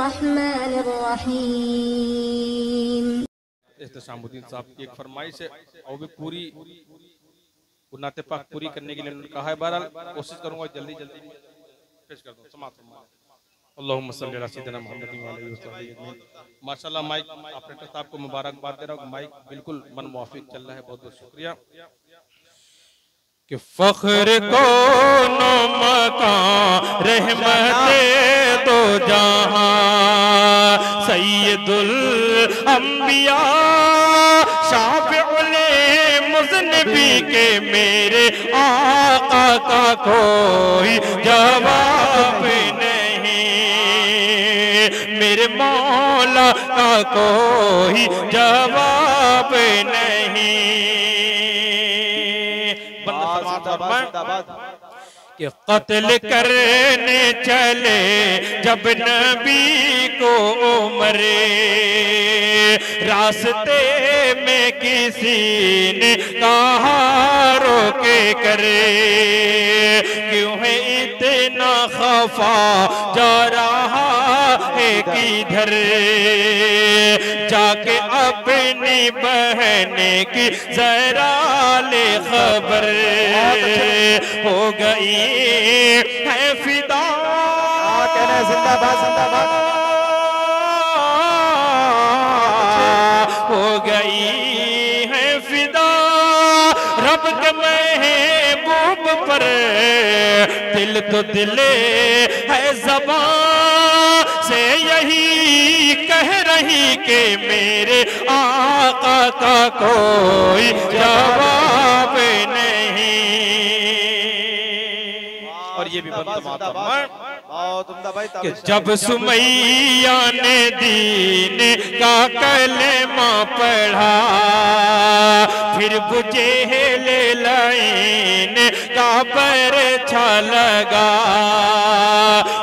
बिस्मिल्लाहिर्रहमानिर्रहीम। इस्तेशामुद्दीन साहब की एक फरमाइश है और भी पूरी नाते पाक पूरी करने के लिए उन्होंने कहा है। बहरहाल कोशिश करूंगा जल्दी जल्दी पेश कर दूं। समाप्त अल्लाहुम्मा सल्ली अला सय्यिदिना मुहम्मदिन व आलिहि वसहबिहि अजमईन। माशाल्लाह माइक ऑपरेटर साहब को मुबारकबाद दे रहा हूं। माइक बिल्कुल मन मुवाफिक चल रहा है। बहुत बहुत शुक्रिया। कि फख्र को मकान रहमते दो जहां सैयदुल अंबिया शाफिउल मुज़न्निबी के मेरे आका का कोई जवाब नहीं, मेरे मौला का कोई जवाब नहीं। कि कत्ल करने चले जब नबी को उमरे, रास्ते में किसी ने कहा रोके करे, क्यों है इतना खफा जा रहा है किधर, जाके अपनी बहने की जरा ले खबर, हो गई है फिदा। कहना है जिंदाबाद जिंदाबाद। हो गई है फिदा रब के महबूब पर, दिल तो दिले है ज़बान से यही कह रही कि मेरे आका का कोई जवाब नहीं। और ये भी कि जब सुमैया ने दीन का कलमा पढ़ा, फिर बुझेल लाइन का बरछा लगा,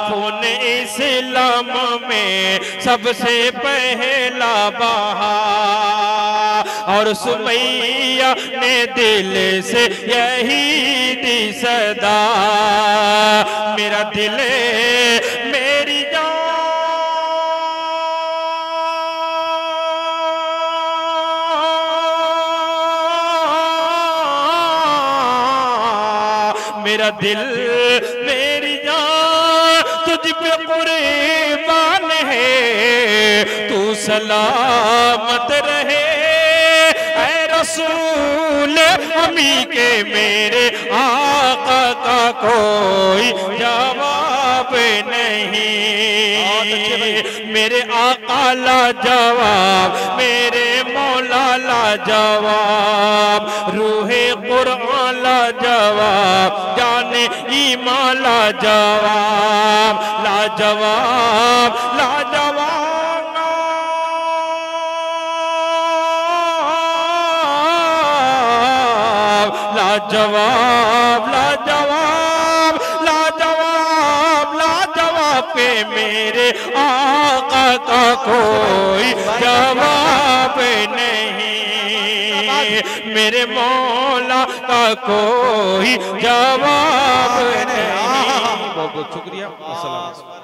खून इस्लाम में सबसे पहला बहा, और सुमैया ने दिल से यही दी सदा, मेरा दिल मेरी जान, मेरा दिल मेरी जान तुझ पे कुर्बान है, तू सलामत रहे रसूल अमी के मेरे आका का कोई जवाब नहीं, मेरे आका ला जवाब, मेरे मौला ला जवाब, रूहे कुरान ला जवाब, जाने ईमान ला जवाब, ला जवाब ला जवाब। लाजवाब लाजवाब लाजवाब लाजवाब पे मेरे आका का कोई जवाब नहीं, मेरे मौला का कोई जवाब नहीं। बहुत बहुत शुक्रिया। अस्सलाम।